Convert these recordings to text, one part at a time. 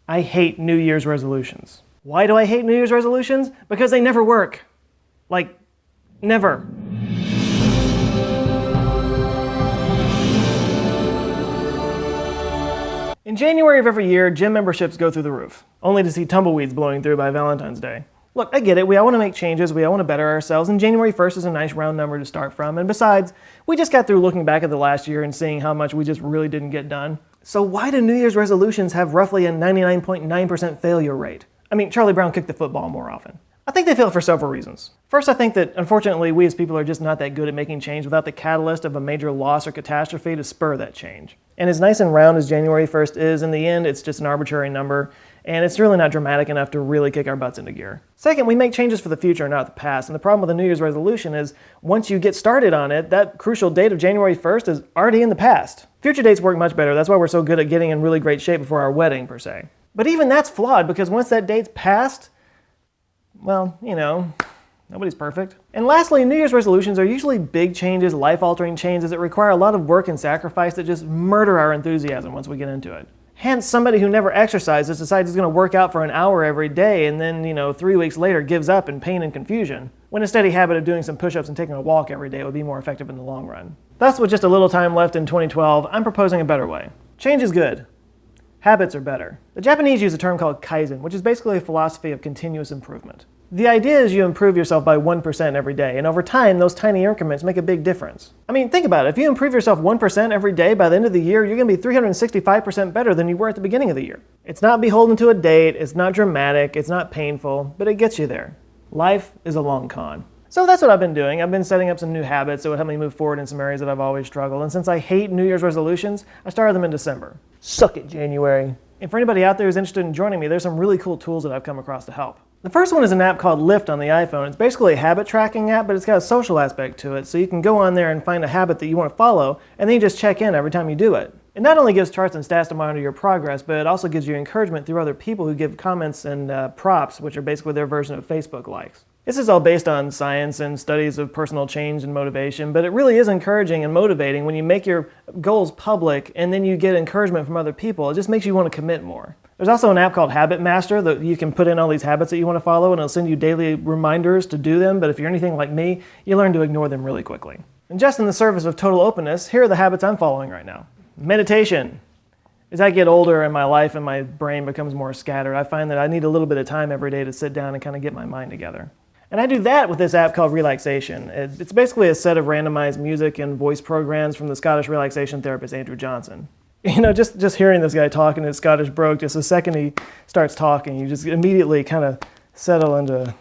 I hate New Year's resolutions. Why do I hate New Year's resolutions? Because they never work. Like, never. In January of every year, gym memberships go through the roof, only to see tumbleweeds blowing through by Valentine's Day. Look, I get it, we all want to make changes, we all want to better ourselves, and January 1st is a nice round number to start from, and besides, we just got through looking back at the last year and seeing how much we just really didn't get done. So why do New Year's resolutions have roughly a 99.9% failure rate? I mean, Charlie Brown kicked the football more often. I think they fail for several reasons. First, I think that, unfortunately, we as people are just not that good at making change without the catalyst of a major loss or catastrophe to spur that change. And as nice and round as January 1st is, in the end, it's just an arbitrary number, and it's really not dramatic enough to really kick our butts into gear. Second, we make changes for the future, not the past, and the problem with a New Year's resolution is once you get started on it, that crucial date of January 1st is already in the past. Future dates work much better. That's why we're so good at getting in really great shape before our wedding, per se. But even that's flawed, because once that date's passed, well, you know, nobody's perfect. And lastly, New Year's resolutions are usually big changes, life-altering changes that require a lot of work and sacrifice that just murder our enthusiasm once we get into it. Hence, somebody who never exercises decides he's going to work out for an hour every day and then, 3 weeks later gives up in pain and confusion, when a steady habit of doing some push-ups and taking a walk every day would be more effective in the long run. Thus, with just a little time left in 2012, I'm proposing a better way. Change is good. Habits are better. The Japanese use a term called kaizen, which is basically a philosophy of continuous improvement. The idea is you improve yourself by 1% every day, and over time, those tiny increments make a big difference. I mean, think about it. If you improve yourself 1% every day, by the end of the year, you're going to be 365% better than you were at the beginning of the year. It's not beholden to a date, it's not dramatic, it's not painful, but it gets you there. Life is a long con. So that's what I've been doing. I've been setting up some new habits that would help me move forward in some areas that I've always struggled, and since I hate New Year's resolutions, I started them in December. Suck it, January. And for anybody out there who's interested in joining me, there's some really cool tools that I've come across to help. The first one is an app called Lift on the iPhone. It's basically a habit tracking app, but it's got a social aspect to it, so you can go on there and find a habit that you want to follow, and then you just check in every time you do it. It not only gives charts and stats to monitor your progress, but it also gives you encouragement through other people who give comments and props, which are basically their version of Facebook likes. This is all based on science and studies of personal change and motivation, but it really is encouraging and motivating when you make your goals public and then you get encouragement from other people. It just makes you want to commit more. There's also an app called Habit Master that you can put in all these habits that you want to follow, and it'll send you daily reminders to do them, but if you're anything like me, you learn to ignore them really quickly. And just in the service of total openness, here are the habits I'm following right now. Meditation. As I get older in my life and my brain becomes more scattered, I find that I need a little bit of time every day to sit down and kind of get my mind together. And I do that with this app called Relaxation. It's basically a set of randomized music and voice programs from the Scottish relaxation therapist Andrew Johnson. Just hearing this guy talking his Scottish brogue, just the second he starts talking, you just immediately kind of settle into...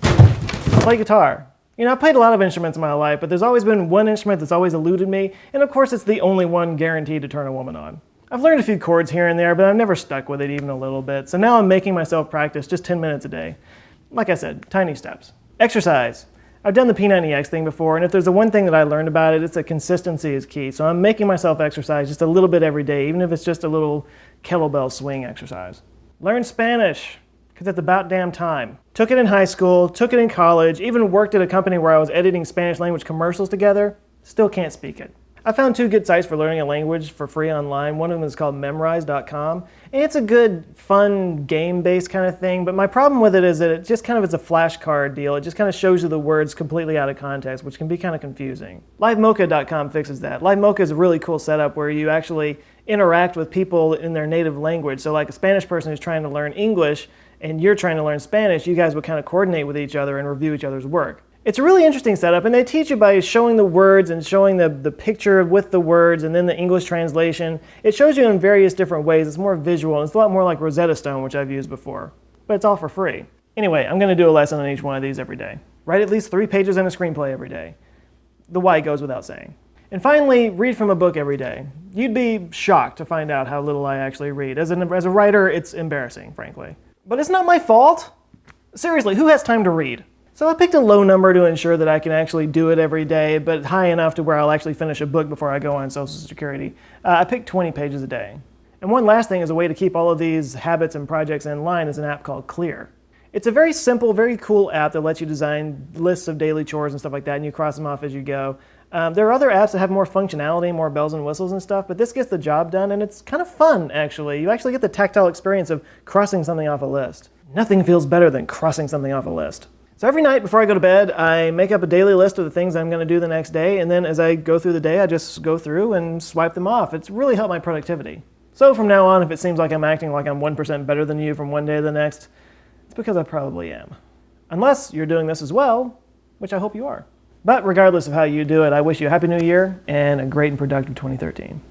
I play guitar. I've played a lot of instruments in my life, but there's always been one instrument that's always eluded me, and of course it's the only one guaranteed to turn a woman on. I've learned a few chords here and there, but I've never stuck with it even a little bit, so now I'm making myself practice just 10 minutes a day. Like I said, tiny steps. Exercise. I've done the P90X thing before, and if there's the one thing that I learned about it, it's that consistency is key. So I'm making myself exercise just a little bit every day, even if it's just a little kettlebell swing exercise. Learn Spanish, because it's about damn time. Took it in high school, took it in college, even worked at a company where I was editing Spanish language commercials together, still can't speak it. I found 2 good sites for learning a language for free online. One of them is called Memrise.com, and it's a good, fun, game-based kind of thing, but my problem with it is that it just kind of is a flashcard deal. It just kind of shows you the words completely out of context, which can be kind of confusing. LiveMocha.com fixes that. LiveMocha is a really cool setup where you actually interact with people in their native language. So like a Spanish person who's trying to learn English and you're trying to learn Spanish, you guys would kind of coordinate with each other and review each other's work. It's a really interesting setup, and they teach you by showing the words and showing the picture with the words and then the English translation. It shows you in various different ways. It's more visual, and it's a lot more like Rosetta Stone, which I've used before. But it's all for free. Anyway, I'm going to do a lesson on each one of these every day. Write at least 3 pages in a screenplay every day. The why goes without saying. And finally, read from a book every day. You'd be shocked to find out how little I actually read. As a writer, it's embarrassing, frankly. But it's not my fault. Seriously, who has time to read? So I picked a low number to ensure that I can actually do it every day, but high enough to where I'll actually finish a book before I go on Social Security. I picked 20 pages a day. And one last thing is a way to keep all of these habits and projects in line is an app called Clear. It's a very simple, very cool app that lets you design lists of daily chores and stuff like that, and you cross them off as you go. There are other apps that have more functionality, more bells and whistles and stuff, but this gets the job done, and it's kind of fun, actually. You actually get the tactile experience of crossing something off a list. Nothing feels better than crossing something off a list. So every night before I go to bed, I make up a daily list of the things I'm going to do the next day, and then as I go through the day, I just go through and swipe them off. It's really helped my productivity. So from now on, if it seems like I'm acting like I'm 1% better than you from one day to the next, it's because I probably am. Unless you're doing this as well, which I hope you are. But regardless of how you do it, I wish you a Happy New Year and a great and productive 2013.